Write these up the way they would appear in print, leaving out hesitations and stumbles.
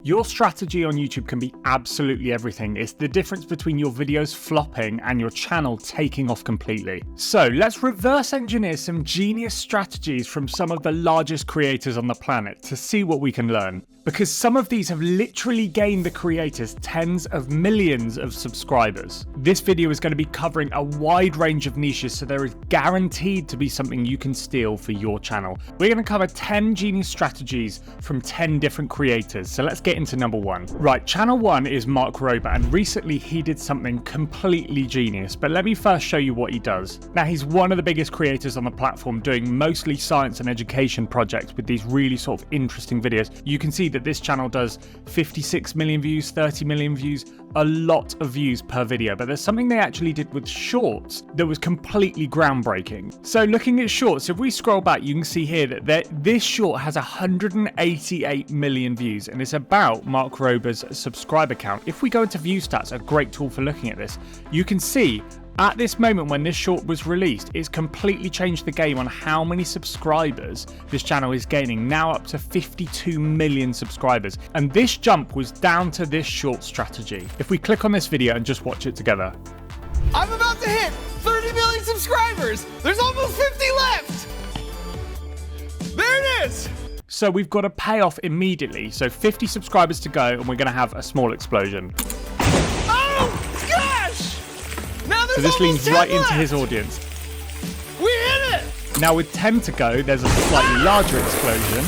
Your strategy on YouTube can be absolutely everything. It's the difference between your videos flopping and your channel taking off completely. So let's reverse engineer some genius strategies from some of the largest creators on the planet to see what we can learn. Because some of these have literally gained the creators tens of millions of subscribers. This video is going to be covering a wide range of niches, so there is guaranteed to be something you can steal for your channel. We're going to cover 10 genius strategies from 10 different creators. So let's get into number one. Right, channel one is Mark Rober, and recently he did something completely genius, but let me first show you what he does. Now, he's one of the biggest creators on the platform, doing mostly science and education projects with these really sort of interesting videos. You can see that this channel does 56 million views, 30 million views, a lot of views per video, but there's something they actually did with shorts that was completely groundbreaking. So looking at shorts, if we scroll back, you can see here that this short has 188 million views, and it's about Mark Rober's subscriber count. If we go into view stats, a great tool for looking at this, you can see at this moment when this short was released, it's completely changed the game on how many subscribers this channel is gaining, now up to 52 million subscribers. And this jump was down to this short strategy. If we click on this video and just watch it together. I'm about to hit 30 million subscribers. There's almost 50 left. There it is. So we've got a payoff immediately. So 50 subscribers to go, and we're going to have a small explosion. So this leans right into his audience. We hit it! Now with 10 to go, there's a slightly larger explosion.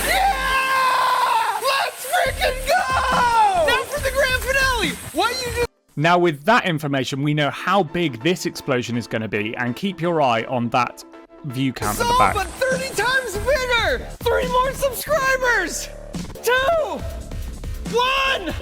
Yeah! Let's freaking go! Now for the grand finale! What you do? Now with that information, we know how big this explosion is going to be, and keep your eye on that view count at the back. But 30 times bigger! 3 more subscribers! 2! 1!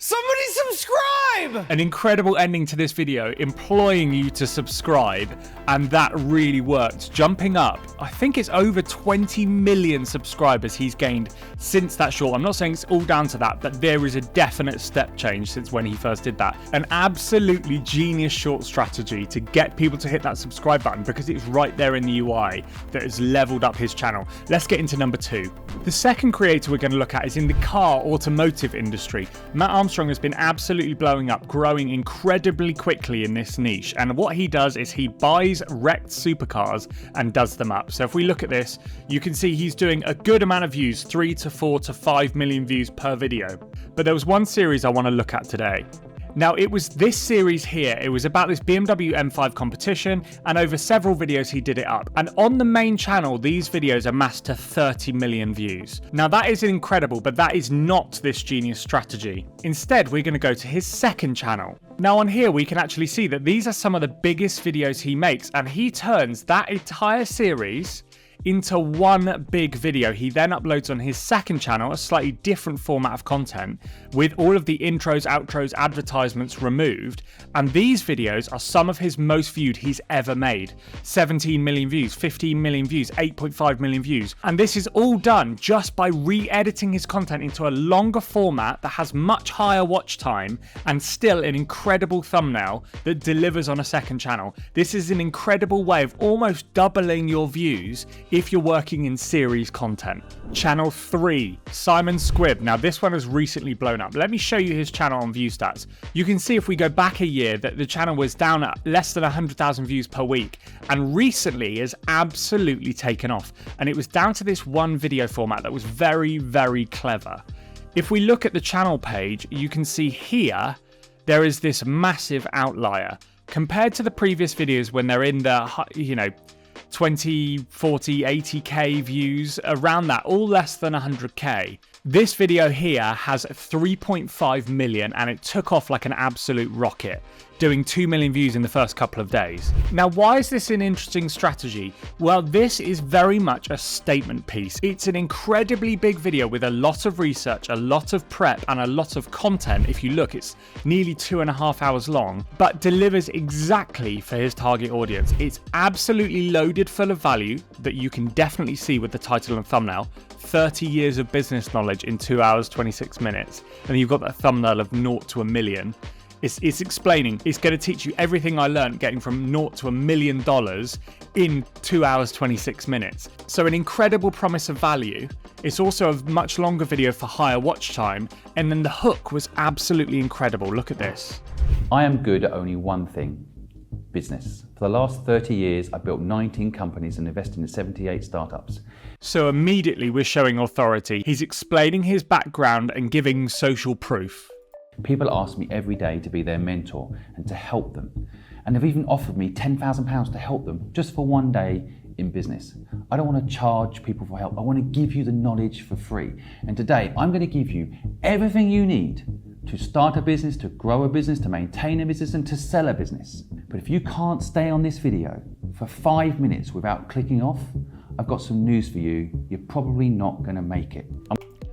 Somebody subscribe! An incredible ending to this video, imploring you to subscribe, and that really worked. Jumping up, I think it's over 20 million subscribers he's gained since that short. I'm not saying it's all down to that, but there is a definite step change since when he first did that. An absolutely genius short strategy to get people to hit that subscribe button, because it's right there in the UI that has leveled up his channel. Let's get into number two. The second creator we're going to look at is in the car automotive industry. Matt Armstrong has been absolutely blowing up, growing incredibly quickly in this niche. And what he does is he buys wrecked supercars and does them up. So if we look at this, you can see he's doing a good amount of views, 3 to 4 to 5 million views per video. But there was one series I want to look at today. Now, it was this series here. It was about this BMW M5 competition, and over several videos he did it up. And on the main channel, these videos amassed to 30 million views. Now, that is incredible, but that is not this genius strategy. Instead, we're going to go to his second channel. Now, on here, we can actually see that these are some of the biggest videos he makes, and he turns that entire series into one big video. He then uploads on his second channel a slightly different format of content with all of the intros, outros, advertisements removed, and these videos are some of his most viewed he's ever made. 17 million views, 15 million views, 8.5 million views, and this is all done just by re-editing his content into a longer format that has much higher watch time and still an incredible thumbnail that delivers on a second channel. This is an incredible way of almost doubling your views if you're working in series content. Channel 3, Simon Squibb. Now this one has recently blown up. Let me show you his channel on view stats. You can see if we go back a year that the channel was down at less than 100,000 views per week, and recently has absolutely taken off. And it was down to this one video format that was very, very clever. If we look at the channel page, you can see here, there is this massive outlier. Compared to the previous videos when they're in the, 20, 40, 80k views, around that, all less than 100k. This video here has 3.5 million, and it took off like an absolute rocket, doing 2 million views in the first couple of days. Now, why is this an interesting strategy? Well, this is very much a statement piece. It's an incredibly big video with a lot of research, a lot of prep, and a lot of content. If you look, it's nearly 2.5 hours long, but delivers exactly for his target audience. It's absolutely loaded full of value that you can definitely see with the title and thumbnail. 30 years of business knowledge in 2 hours, 26 minutes. And you've got that thumbnail of 0 to 1 million. It's explaining, it's going to teach you everything I learned getting from $0 to $1 million in 2 hours 26 minutes. So an incredible promise of value. It's also a much longer video for higher watch time, and then the hook was absolutely incredible. Look at this. I am good at only one thing: business. For the last 30 years, I built 19 companies and invested in 78 startups. So immediately we're showing authority. He's explaining his background and giving social proof. People ask me every day to be their mentor and to help them. And they've even offered me £10,000 to help them just for one day in business. I don't want to charge people for help. I want to give you the knowledge for free. And today I'm going to give you everything you need to start a business, to grow a business, to maintain a business, and to sell a business. But if you can't stay on this video for 5 minutes without clicking off, I've got some news for you. You're probably not going to make it.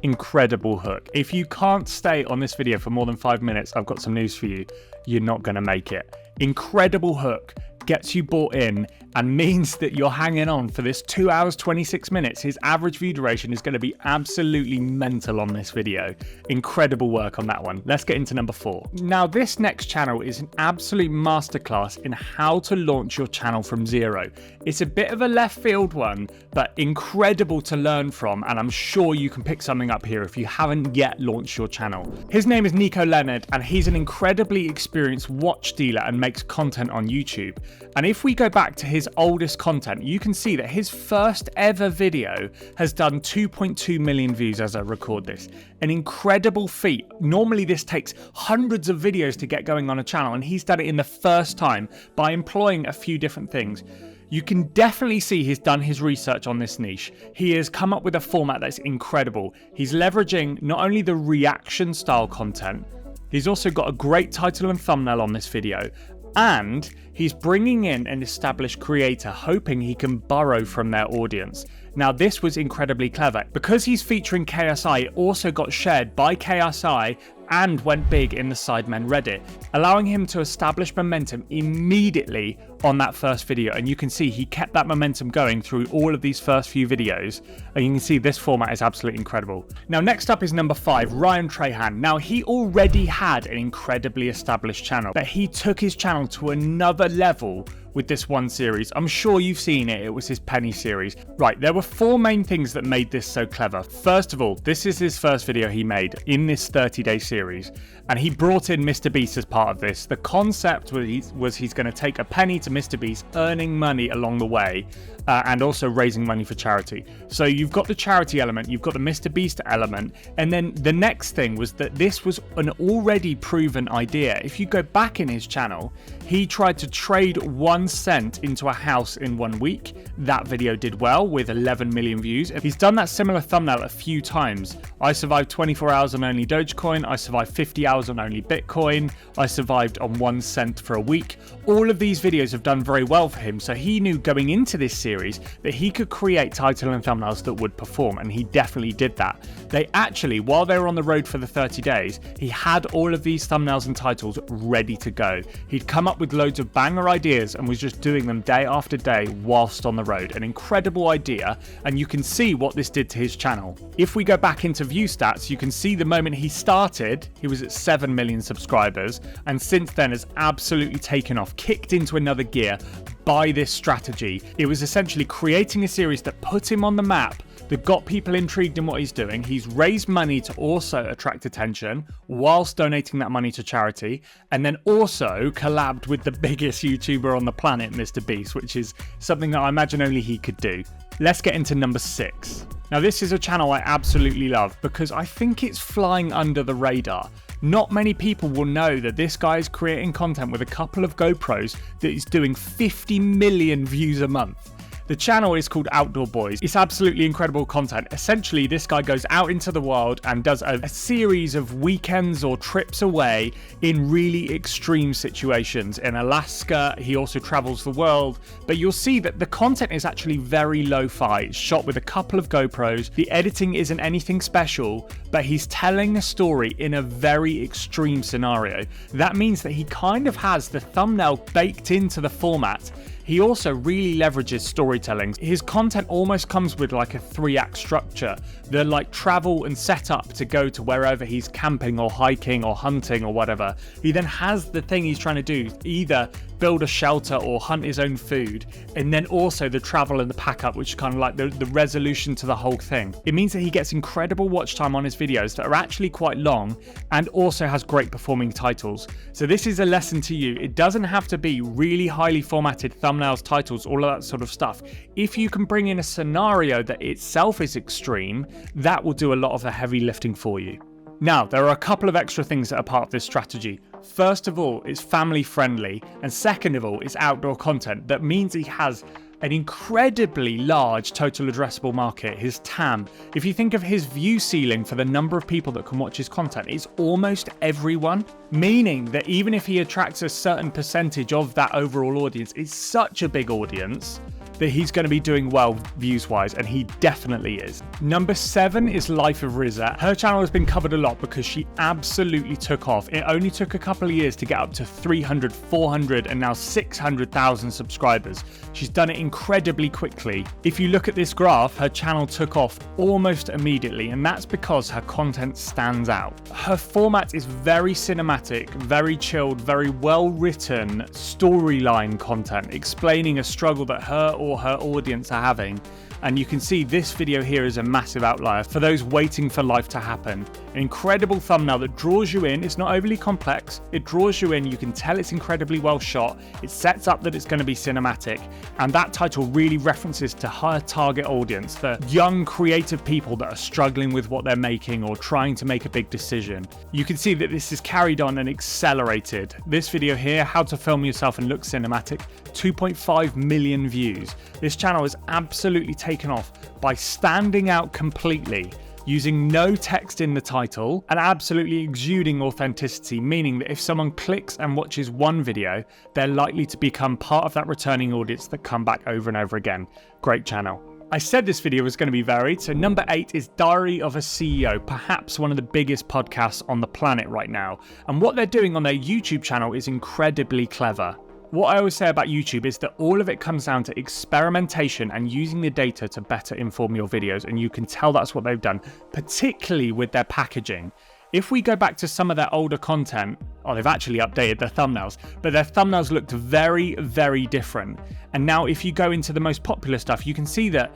Incredible hook. If you can't stay on this video for more than 5 minutes, I've got some news for you. You're not going to make it. Incredible hook. Gets you bought in and means that you're hanging on for this 2 hours 26 minutes. His average view duration is going to be absolutely mental on this video. Incredible work on that one. Let's get into number 4. Now this next channel is an absolute masterclass in how to launch your channel from zero. It's a bit of a left field one, but incredible to learn from, and I'm sure you can pick something up here if you haven't yet launched your channel. His name is Nico Leonard, and he's an incredibly experienced watch dealer and makes content on YouTube. And if we go back to his oldest content, you can see that his first ever video has done 2.2 million views as I record this. An incredible feat. Normally this takes hundreds of videos to get going on a channel, and he's done it in the first time by employing a few different things. You can definitely see he's done his research on this niche. He has come up with a format that's incredible. He's leveraging not only the reaction style content, he's also got a great title and thumbnail on this video, and he's bringing in an established creator, hoping he can borrow from their audience. Now this was incredibly clever. Because he's featuring KSI, it also got shared by KSI and went big in the Sidemen Reddit, allowing him to establish momentum immediately on that first video. And you can see he kept that momentum going through all of these first few videos, and you can see this format is absolutely incredible. Now next up is number 5, Ryan Trahan. Now he already had an incredibly established channel, but he took his channel to another level with this one series. I'm sure you've seen it. It was his Penny series. Right, there were 4 main things that made this so clever. First of all, this is his first video he made in this 30-day series, and he brought in Mr. Beast as part of this. The concept was he's going to take a penny to Mr. Beast, earning money along the way, and also raising money for charity. So you've got the charity element, you've got the Mr. Beast element, and then the next thing was that this was an already proven idea. If you go back in his channel, he tried to trade 1 cent into a house in 1 week. That video did well with 11 million views. He's done that similar thumbnail a few times. I survived 24 hours on only Dogecoin. I survived 50 hours on only Bitcoin. I survived on 1 cent for a week. All of these videos have done very well for him. So he knew going into this series that he could create title and thumbnails that would perform, and he definitely did that. They actually, while they were on the road for the 30 days, he had all of these thumbnails and titles ready to go. He'd come up with loads of banger ideas and was just doing them day after day whilst on the road. An incredible idea, and you can see what this did to his channel. If we go back into view stats, you can see the moment he started, he was at 7 million subscribers, and since then has absolutely taken off, kicked into another gear by this strategy. It was essentially creating a series that put him on the map, that got people intrigued in what he's doing. He's raised money to also attract attention whilst donating that money to charity, and then also collabed with the biggest YouTuber on the planet, Mr. Beast, which is something that I imagine only he could do. Let's get into number 6. Now this is a channel I absolutely love because I think it's flying under the radar. Not many people will know that this guy is creating content with a couple of GoPros that is doing 50 million views a month. The channel is called Outdoor Boys. It's absolutely incredible content. Essentially, this guy goes out into the world and does a series of weekends or trips away in really extreme situations. In Alaska, he also travels the world, but you'll see that the content is actually very lo-fi. It's shot with a couple of GoPros. The editing isn't anything special, but he's telling a story in a very extreme scenario. That means that he kind of has the thumbnail baked into the format. He also really leverages storytelling. His content almost comes with like a 3-act structure. The like travel and setup to go to wherever he's camping or hiking or hunting or whatever. He then has the thing he's trying to do, either build a shelter or hunt his own food, and then also the travel and the pack up, which is kind of like the resolution to the whole thing. It means that he gets incredible watch time on his videos that are actually quite long and also has great performing titles. So this is a lesson to you. It doesn't have to be really highly formatted thumbnails, titles, all of that sort of stuff. If you can bring in a scenario that itself is extreme, that will do a lot of the heavy lifting for you. Now, there are a couple of extra things that are part of this strategy. First of all, it's family friendly, and second of all, it's outdoor content. That means he has an incredibly large total addressable market, his TAM. If you think of his view ceiling for the number of people that can watch his content, it's almost everyone, meaning that even if he attracts a certain percentage of that overall audience, it's such a big audience that he's going to be doing well views-wise, and he definitely is. Number 7 is Life of Rizza. Her channel has been covered a lot because she absolutely took off. It only took a couple of years to get up to 300, 400, and now 600,000 subscribers. She's done it incredibly quickly. If you look at this graph, her channel took off almost immediately, and that's because her content stands out. Her format is very cinematic, very chilled, very well-written storyline content, explaining a struggle that her or her audience are having. And you can see this video here is a massive outlier for those waiting for life to happen. An incredible thumbnail that draws you in. It's not overly complex. It draws you in. You can tell it's incredibly well shot. It sets up that it's going to be cinematic. And that title really references to her target audience, the young creative people that are struggling with what they're making or trying to make a big decision. You can see that this is carried on and accelerated. This video here, how to film yourself and look cinematic, 2.5 million views. This channel is absolutely taken off by standing out completely, using no text in the title and absolutely exuding authenticity, meaning that if someone clicks and watches one video, they're likely to become part of that returning audience that come back over and over again. Great channel. I said this video was going to be varied, so number 8 is Diary of a CEO, perhaps one of the biggest podcasts on the planet right now. And what they're doing on their YouTube channel is incredibly clever. What I always say about YouTube is that all of it comes down to experimentation and using the data to better inform your videos, and you can tell that's what they've done, particularly with their packaging. If we go back to some of their older content, they've actually updated their thumbnails, but their thumbnails looked very, very different. And now if you go into the most popular stuff, you can see that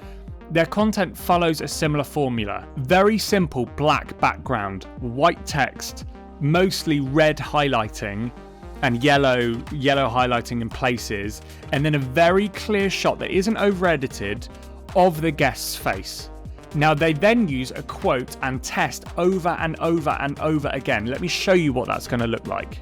their content follows a similar formula. Very simple black background, white text, mostly red highlighting, and yellow highlighting in places, and then a very clear shot that isn't over edited of the guest's face. Now they then use a quote and test over and over and over again. Let me show you what that's going to look like.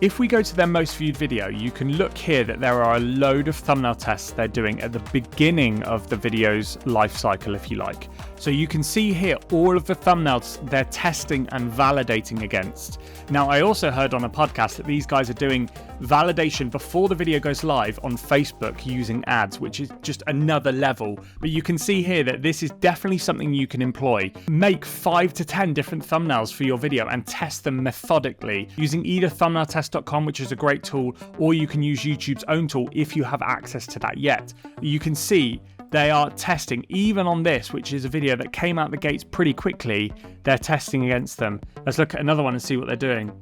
If we go to their most viewed video, you can look here that there are a load of thumbnail tests they're doing at the beginning of the video's life cycle, if you like. So you can see here all of the thumbnails they're testing and validating against. Now, I also heard on a podcast that these guys are doing validation before the video goes live on Facebook using ads, which is just another level. But you can see here that this is definitely something you can employ. Make 5 to 10 different thumbnails for your video and test them methodically using either thumbnailtest.com, which is a great tool, or you can use YouTube's own tool if you have access to that yet. You can see they are testing, even on this, which is a video that came out the gates pretty quickly, they're testing against them. Let's look at another one and see what they're doing.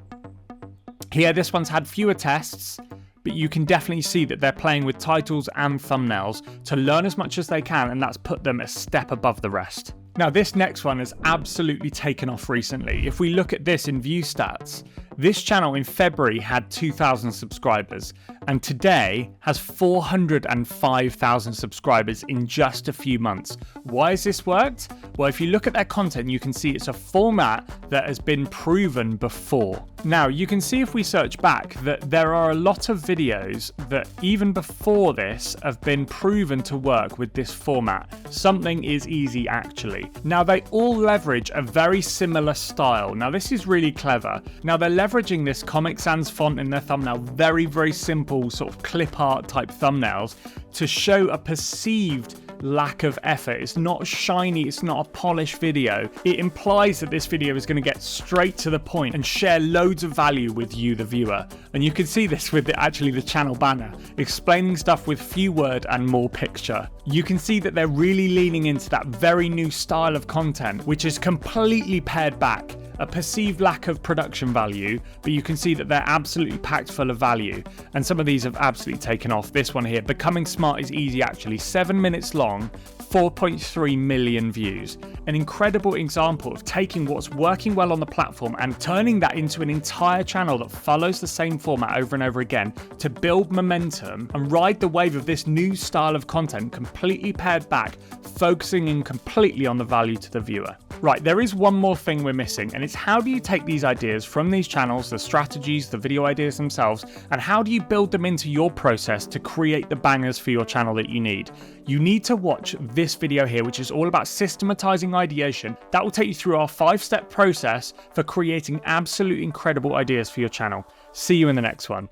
Here, this one's had fewer tests, but you can definitely see that they're playing with titles and thumbnails to learn as much as they can, and that's put them a step above the rest. Now, this next one has absolutely taken off recently. If we look at this in view stats, this channel in February had 2,000 subscribers and today has 405,000 subscribers in just a few months. Why has this worked? Well, if you look at their content, you can see it's a format that has been proven before. Now, you can see if we search back that there are a lot of videos that even before this have been proven to work with this format. Something is easy, actually. Now, they all leverage a very similar style. Now, this is really clever. Now, they're leveraging this Comic Sans font in their thumbnail, very, very simple sort of clip art type thumbnails to show a perceived lack of effort. It's not shiny, it's not a polished video. It implies that this video is going to get straight to the point and share loads of value with you, the viewer. And you can see this with actually the channel banner, explaining stuff with few word and more picture. You can see that they're really leaning into that very new style of content, which is completely pared back. A perceived lack of production value, but you can see that they're absolutely packed full of value. And some of these have absolutely taken off. This one here, Becoming Smart is Easy, actually 7 minutes long, 4.3 million views. An incredible example of taking what's working well on the platform and turning that into an entire channel that follows the same format over and over again to build momentum and ride the wave of this new style of content, completely pared back, focusing in completely on the value to the viewer. Right, there is one more thing we're missing, and it's how do you take these ideas from these channels, the strategies, the video ideas themselves, and how do you build them into your process to create the bangers for your channel that you need? You need to watch this video here, which is all about systematizing ideation. That will take you through our 5-step process for creating absolute incredible ideas for your channel. See you in the next one.